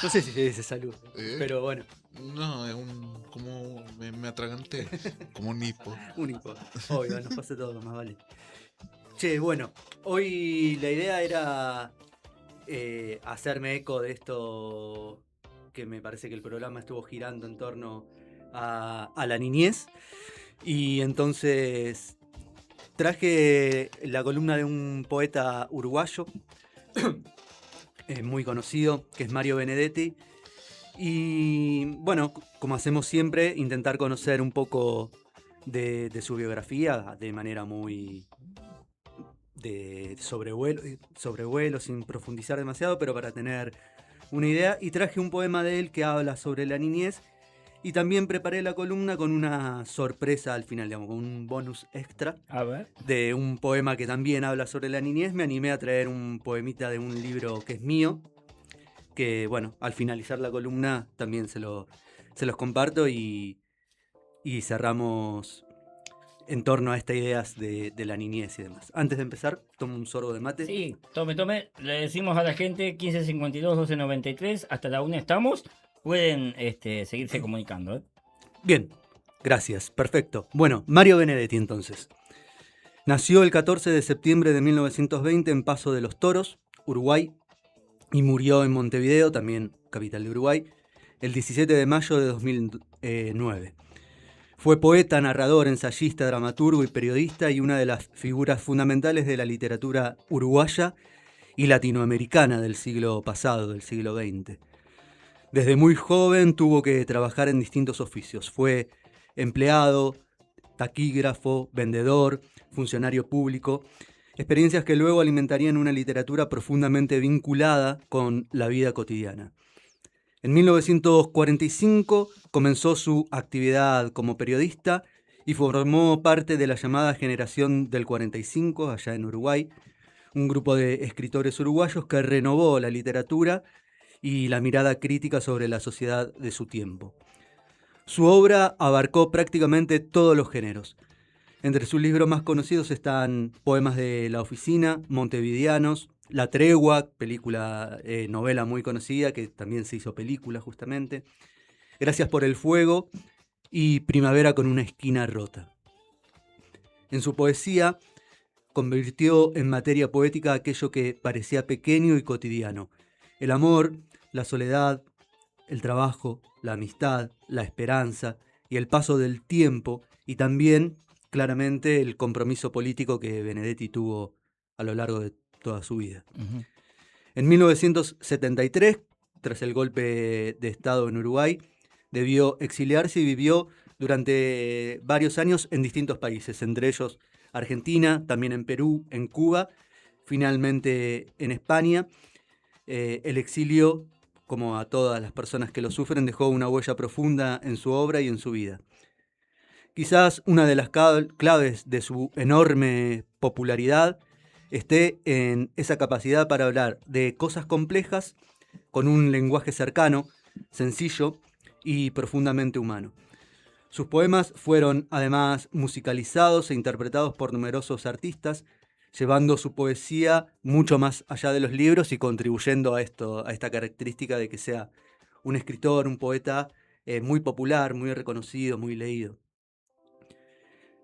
No sé si se dice salud, ¿Eh? pero bueno, No, es un. Como me atraganté. Como un hipo. único. Obvio, nos pasa todo, más vale. Che, bueno, hoy la idea era hacerme eco de esto que me parece que el programa estuvo girando en torno a la niñez. Y entonces traje la columna de un poeta uruguayo muy conocido, que es Mario Benedetti. Y bueno, como hacemos siempre, intentar conocer un poco de su biografía de manera muy de sobrevuelo, sin profundizar demasiado, pero para tener una idea. Y traje un poema de él que habla sobre la niñez. Y también preparé la columna con una sorpresa al final, digamos, con un bonus extra A ver. de un poema que también habla sobre la niñez. Me animé a traer un poemita de un libro que es mío, que bueno, al finalizar la columna también se los comparto y cerramos en torno a estas ideas de la niñez y demás. Antes de empezar, tomo un sorbo de mate. Sí, tome. Le decimos a la gente 1552 1293. Hasta la 1 estamos. Pueden seguirse comunicando. Bien, gracias, perfecto. Bueno, Mario Benedetti entonces. Nació el 14 de septiembre de 1920 en Paso de los Toros, Uruguay, y murió en Montevideo, también capital de Uruguay, el 17 de mayo de 2009. Fue poeta, narrador, ensayista, dramaturgo y periodista y una de las figuras fundamentales de la literatura uruguaya y latinoamericana del siglo pasado, del siglo XX. Desde muy joven tuvo que trabajar en distintos oficios. Fue empleado, taquígrafo, vendedor, funcionario público, experiencias que luego alimentarían una literatura profundamente vinculada con la vida cotidiana. En 1945 comenzó su actividad como periodista y formó parte de la llamada Generación del 45, allá en Uruguay, un grupo de escritores uruguayos que renovó la literatura y la mirada crítica sobre la sociedad de su tiempo. Su obra abarcó prácticamente todos los géneros. Entre sus libros más conocidos están Poemas de la Oficina, Montevideanos, La Tregua, novela muy conocida que también se hizo película justamente, Gracias por el Fuego y Primavera con una esquina rota. En su poesía convirtió en materia poética aquello que parecía pequeño y cotidiano: el amor, la soledad, el trabajo, la amistad, la esperanza y el paso del tiempo, y también, claramente, el compromiso político que Benedetti tuvo a lo largo de toda su vida. Uh-huh. En 1973, tras el golpe de Estado en Uruguay, debió exiliarse y vivió durante varios años en distintos países, entre ellos Argentina, también en Perú, en Cuba, finalmente en España. El exilio, como a todas las personas que lo sufren, dejó una huella profunda en su obra y en su vida. Quizás una de las claves de su enorme popularidad esté en esa capacidad para hablar de cosas complejas con un lenguaje cercano, sencillo y profundamente humano. Sus poemas fueron además musicalizados e interpretados por numerosos artistas, llevando su poesía mucho más allá de los libros y contribuyendo a esta característica de que sea un escritor, un poeta muy popular, muy reconocido, muy leído.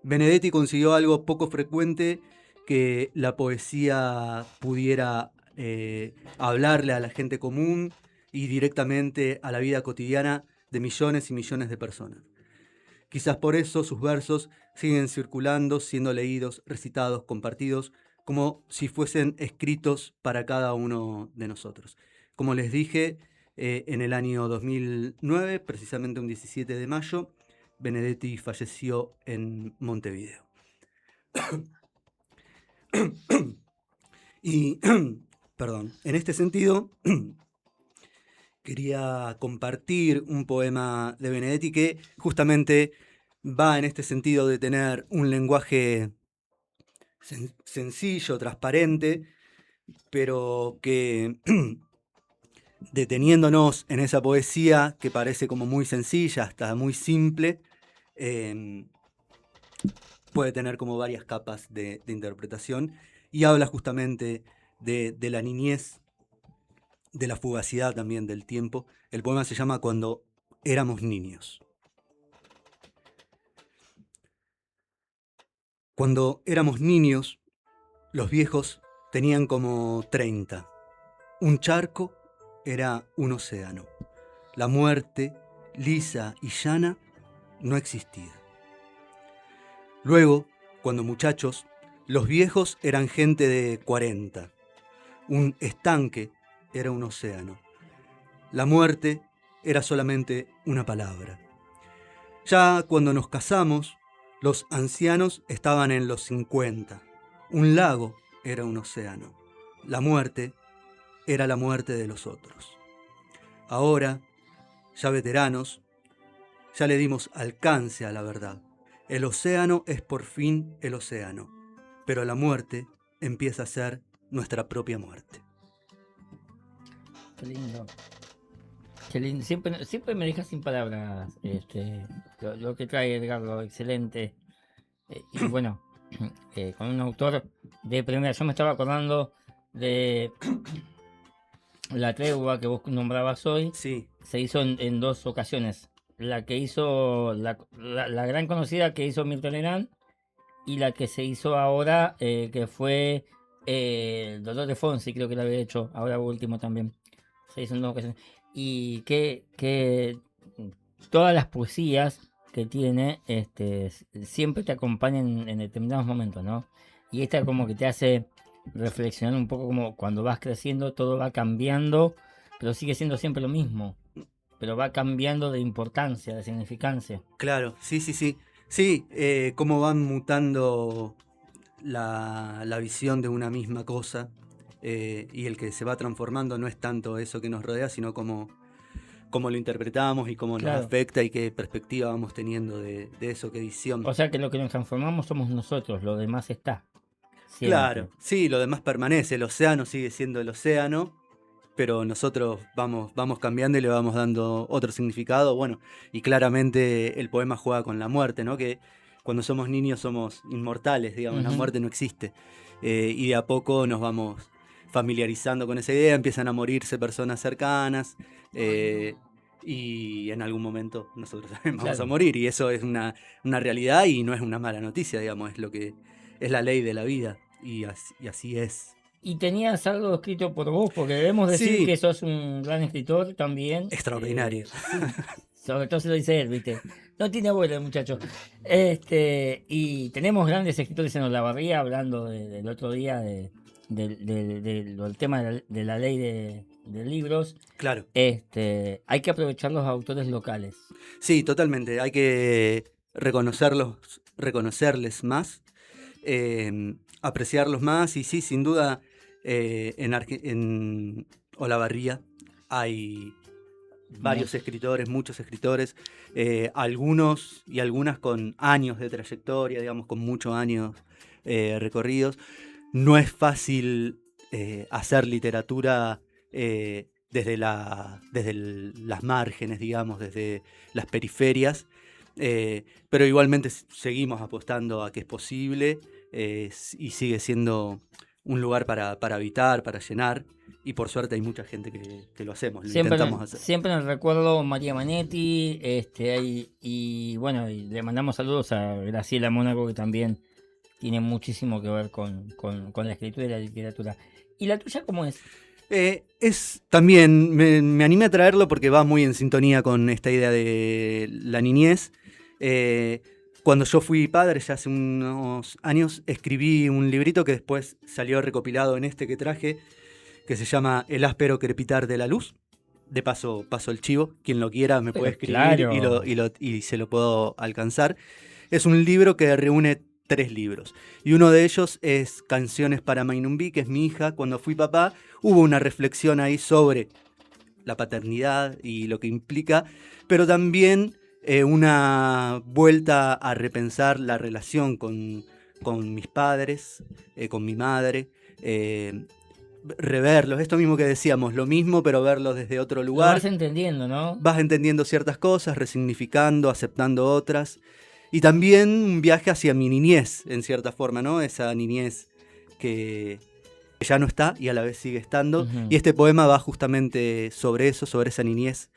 Benedetti consiguió algo poco frecuente: que la poesía pudiera hablarle a la gente común y directamente a la vida cotidiana de millones y millones de personas. Quizás por eso sus versos siguen circulando, siendo leídos, recitados, compartidos, como si fuesen escritos para cada uno de nosotros. Como les dije, en el año 2009, precisamente un 17 de mayo, Benedetti falleció en Montevideo. Y, perdón, en este sentido, quería compartir un poema de Benedetti que justamente va en este sentido de tener un lenguaje sencillo, transparente, pero que deteniéndonos en esa poesía que parece como muy sencilla, hasta muy simple, eh, puede tener como varias capas de interpretación, y habla justamente de la niñez de la fugacidad también del tiempo. El poema se llama Cuando éramos niños. Cuando éramos niños, los viejos tenían como 30. Un charco era un océano. La muerte, lisa y llana, no existía. Luego, cuando muchachos, los viejos eran gente de 40. Un estanque era un océano. La muerte era solamente una palabra. Ya cuando nos casamos, los ancianos estaban en los 50. Un lago era un océano. La muerte era la muerte de los otros. Ahora, ya veteranos, ya le dimos alcance a la verdad. El océano es por fin el océano, pero la muerte empieza a ser nuestra propia muerte. Qué lindo. Qué lindo. Siempre me dejas sin palabras lo que trae Edgardo, excelente. Y bueno, con un autor de primera. Yo me estaba acordando de La Tregua que vos nombrabas hoy. Sí, Se hizo en dos ocasiones. La que hizo, la gran conocida que hizo Mirta Legrand, y la que se hizo ahora, que fue el Dolor de Fonsi, creo que la había hecho, ahora último también. Se hizo en dos ocasiones. Y que todas las poesías que tiene siempre te acompañan en determinados momentos, ¿no? Y esta como que te hace reflexionar un poco, como cuando vas creciendo todo va cambiando, pero sigue siendo siempre lo mismo. Pero va cambiando de importancia, de significancia. claro, sí. Sí, cómo van mutando la visión de una misma cosa, y el que se va transformando no es tanto eso que nos rodea, sino cómo lo interpretamos y cómo nos Claro. afecta y qué perspectiva vamos teniendo de eso, qué visión. O sea que lo que nos transformamos somos nosotros, lo demás está. Siempre. Claro, sí, lo demás permanece, el océano sigue siendo el océano, pero nosotros vamos cambiando y le vamos dando otro significado. Bueno, y claramente el poema juega con la muerte, ¿no? Que cuando somos niños somos inmortales, digamos, la Ujú. muerte no existe. Y de a poco nos vamos familiarizando con esa idea, empiezan a morirse personas cercanas, y en algún momento nosotros también vamos Claro. a morir, y eso es una realidad y no es una mala noticia, digamos, es lo que es la ley de la vida, y así es. Y tenías algo escrito por vos, porque debemos decir Sí. que sos un gran escritor también. Extraordinario. Sí, sobre todo se lo dice él, ¿viste? No tiene abuelo el muchacho. Y tenemos grandes escritores en Olavarría, hablando del otro día del tema de la ley de libros. Claro. Hay que aprovechar los autores locales. Sí, totalmente. Hay que reconocerles más, apreciarlos más. Y sí, sin duda, en Olavarría hay varios escritores, muchos escritores, algunos y algunas con años de trayectoria, digamos, con muchos años recorridos. No es fácil hacer literatura desde las márgenes, digamos, desde las periferias, pero igualmente seguimos apostando a que es posible, y sigue siendo un lugar para habitar, para llenar, y por suerte hay mucha gente que lo hacemos, lo intentamos hacer. Siempre nos recuerdo María Manetti, y bueno, y le mandamos saludos a Graciela Mónaco, que también tiene muchísimo que ver con la escritura y la literatura. ¿Y la tuya cómo es? Es también, me animé a traerlo porque va muy en sintonía con esta idea de la niñez. Cuando yo fui padre, ya hace unos años, escribí un librito que después salió recopilado en este que traje, que se llama El áspero crepitar de la luz. De paso el chivo, quien lo quiera me puede escribir, claro. y se lo puedo alcanzar. Es un libro que reúne 3 libros, y uno de ellos es Canciones para Mainumbi, que es mi hija. Cuando fui papá hubo una reflexión ahí sobre la paternidad y lo que implica, pero también una vuelta a repensar la relación con mis padres, con mi madre, reverlos, esto mismo que decíamos, lo mismo pero verlos desde otro Lo lugar. vas entendiendo, ¿no? Vas entendiendo ciertas cosas, resignificando, aceptando otras, y también un viaje hacia mi niñez, en cierta forma, ¿no? Esa niñez que ya no está y a la vez sigue estando. Ujú. Y este poema va justamente sobre eso, sobre esa niñez,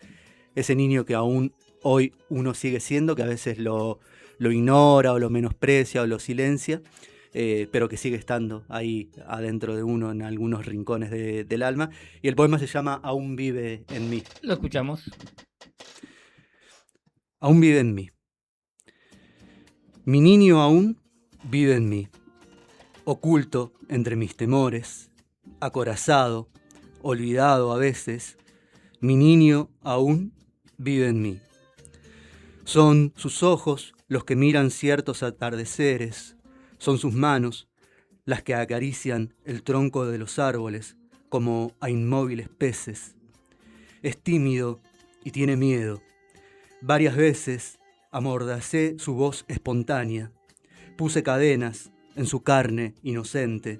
ese niño que aún hoy uno sigue siendo, que a veces lo ignora o lo menosprecia o lo silencia, pero que sigue estando ahí adentro de uno en algunos rincones del alma. Y el poema se llama Aún vive en mí. Lo escuchamos. Aún vive en mí. Mi niño aún vive en mí, oculto entre mis temores, acorazado, olvidado a veces. Mi niño aún vive en mí. Son sus ojos los que miran ciertos atardeceres, son sus manos las que acarician el tronco de los árboles como a inmóviles peces. Es tímido y tiene miedo. Varias veces amordacé su voz espontánea, puse cadenas en su carne inocente,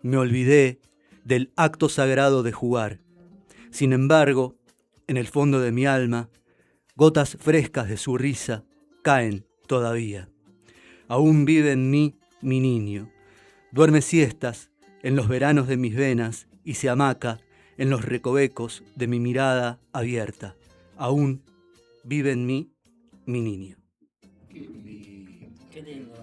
me olvidé del acto sagrado de jugar. Sin embargo, en el fondo de mi alma, gotas frescas de su risa caen todavía. Aún vive en mí mi niño. Duerme siestas en los veranos de mis venas y se hamaca en los recovecos de mi mirada abierta. Aún vive en mí mi niño. Qué lindo. Qué lindo.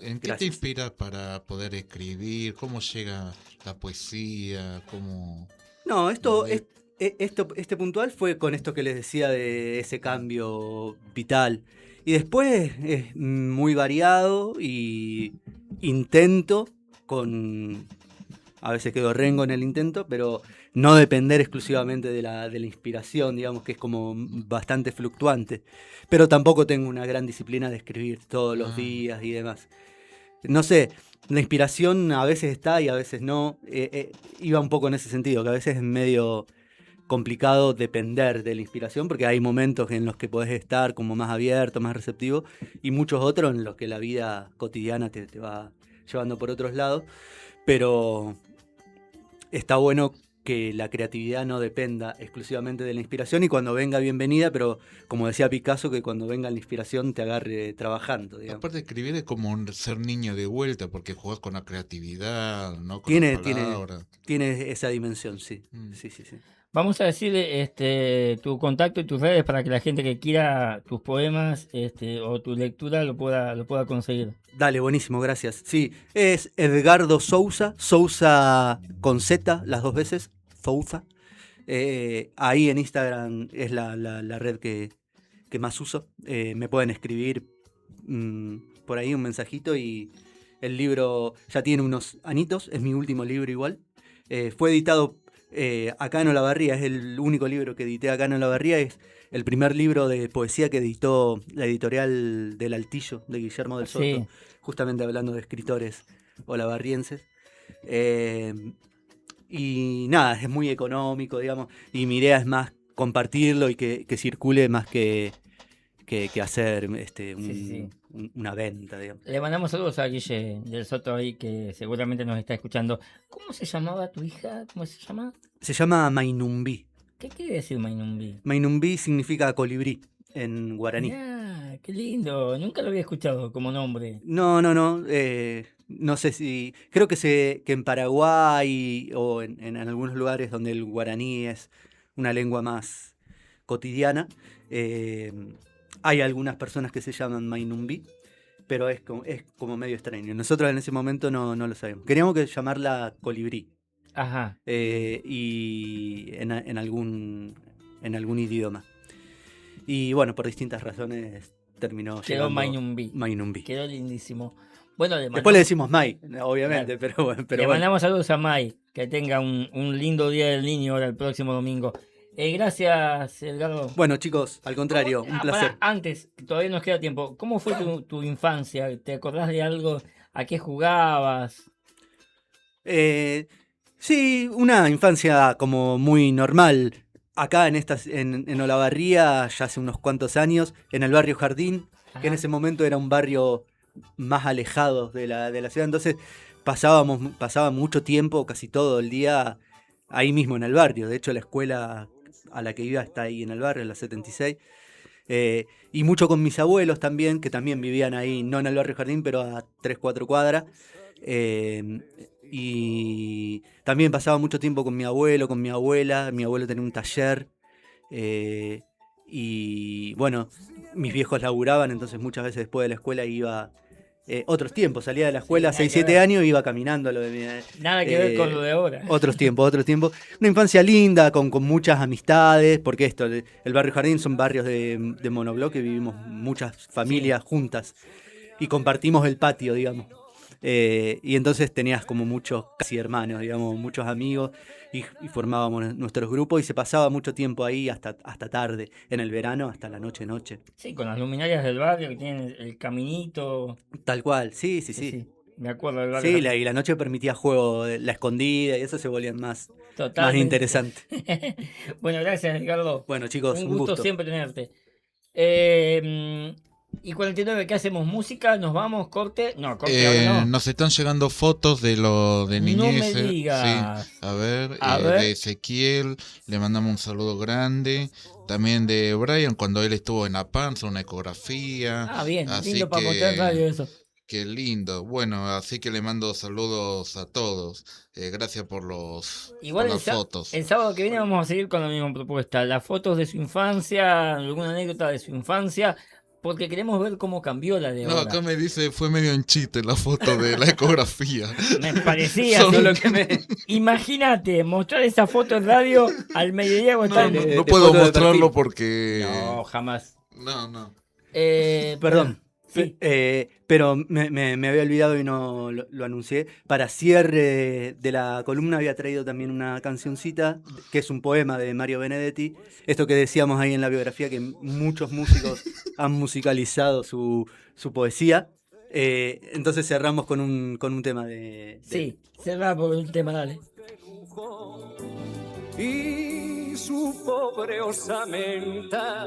¿En qué te Gracias. inspiras para poder escribir? ¿Cómo llega la poesía? ¿Cómo... No, ¿Dónde? este puntual fue con esto que les decía de ese cambio vital. Y después es muy variado y intento con... A veces quedo rengo en el intento, pero no depender exclusivamente de la inspiración, digamos que es como bastante fluctuante. Pero tampoco tengo una gran disciplina de escribir todos los Ah, días y demás. No sé, la inspiración a veces está y a veces no. Iba un poco en ese sentido, que a veces es medio complicado depender de la inspiración, porque hay momentos en los que podés estar como más abierto, más receptivo, y muchos otros en los que la vida cotidiana te va llevando por otros lados. Pero está bueno que la creatividad no dependa exclusivamente de la inspiración y cuando venga bienvenida, pero como decía Picasso, que cuando venga la inspiración te agarre trabajando, digamos. aparte de escribir es como ser niño de vuelta porque jugás con la creatividad, ¿no? Con las Tiene, palabras. tiene esa dimensión, sí. Mm. Sí, sí, sí. Vamos a decirle tu contacto y tus redes para que la gente que quiera tus poemas o tu lectura lo pueda conseguir. Dale, buenísimo, gracias. Sí, es Edgardo Sousa, Sousa con Z, las dos veces, Sousa. Ahí en Instagram es la red que más uso. Me pueden escribir por ahí un mensajito y el libro ya tiene unos anitos, es mi último libro igual. Fue editado acá en Olavarría, es el único libro que edité acá en Olavarría, es el primer libro de poesía que editó la editorial del Altillo, de Guillermo del Soto, Sí, justamente hablando de escritores olavarrienses. Eh, y nada, es muy económico, digamos, y mi idea es más compartirlo y que circule más que hacer sí, sí. una venta, digamos. Le mandamos saludos a Guille del Soto ahí que seguramente nos está escuchando. ¿Cómo se llamaba tu hija? ¿Cómo se llama? Se llama Mainumbi. ¿Qué quiere decir Mainumbi? Mainumbi significa colibrí en guaraní. Mirá, qué lindo. Nunca lo había escuchado como nombre. No, no, no. No sé si. Creo que en Paraguay o en algunos lugares donde el guaraní es una lengua más cotidiana, eh, hay algunas personas que se llaman Mainumbi, pero es como medio extraño. Nosotros en ese momento no lo sabemos. Queríamos que llamarla colibrí Ajá. y en algún idioma. Y bueno, por distintas razones terminó Quedó llegando Mainumbi. Mainumbi. Quedó lindísimo. Bueno, Después le decimos Mai, obviamente, pero le bueno. mandamos saludos a Mai. Que tenga un lindo día del niño ahora el próximo domingo. Gracias, Edgardo. Bueno, chicos, al contrario, un placer. Pará, antes, todavía nos queda tiempo. ¿Cómo fue tu infancia? ¿Te acordás de algo? ¿A qué jugabas? Sí, una infancia como muy normal. Acá en Olavarría, ya hace unos cuantos años, en el barrio Jardín, que en Ajá. ese momento era un barrio más alejado de la ciudad. Entonces pasaba mucho tiempo, casi todo el día, ahí mismo en el barrio. De hecho, la escuela a la que iba está ahí en el barrio, en la 76. Y mucho con mis abuelos también, que también vivían ahí, no en el barrio Jardín, pero a 3, 4 cuadras. Y también pasaba mucho tiempo con mi abuelo, con mi abuela. Mi abuelo tenía un taller. Y bueno, mis viejos laburaban, entonces muchas veces después de la escuela iba... otros tiempos, salía de la escuela a nada 6, que 7 ver. años, iba caminando a lo de Nada que ver con lo de ahora. otros tiempos, otros tiempos. Una infancia linda, con muchas amistades, porque el barrio Jardín son barrios de monobloque, vivimos muchas familias juntas y compartimos el patio, digamos. Y entonces tenías como muchos casi hermanos, digamos, muchos amigos y formábamos nuestros grupos y se pasaba mucho tiempo ahí hasta tarde, en el verano hasta la noche. Sí, con las luminarias del barrio que tienen el caminito. Tal cual, sí, sí, Sí, sí. sí. Me acuerdo del barrio Sí, Jardín. y la noche permitía juego, la escondida y eso se volvían más Totalmente. interesante. Bueno, gracias, Ricardo. Bueno, chicos, Un un gusto gusto. siempre tenerte. Y 49, ¿qué hacemos? ¿Música? ¿Nos vamos? ¿Corte? No, corte ahora no. Nos están llegando fotos de lo de No me niñez, sí. digas. A ver, A de ver. Ezequiel, le mandamos un saludo grande. También de Brian, cuando él estuvo en La Panza, una ecografía. Ah, bien. Así Lindo para mostrar radio eso. qué lindo. Bueno, así que le mando saludos a todos. Gracias por Igual las fotos. el sábado que viene vamos a seguir con la misma propuesta. Las fotos de su infancia, alguna anécdota de su infancia, porque queremos ver cómo cambió la de No, ahora. acá me dice, fue medio en chiste la foto de la ecografía. Me parecía Son- así. Solo que me... Imagínate, mostrar esa foto en radio al mediodía cuando No, está- no, de- no de puedo foto de mostrarlo perfil. porque... No, jamás. No. Perdón. Sí. Pero me había olvidado y no lo anuncié. Para cierre de la columna había traído también una cancioncita, que es un poema de Mario Benedetti. Esto que decíamos ahí en la biografía, que muchos músicos han musicalizado su poesía. Entonces cerramos con un tema de Sí, cerrá por un tema, dale. Y su pobre osamenta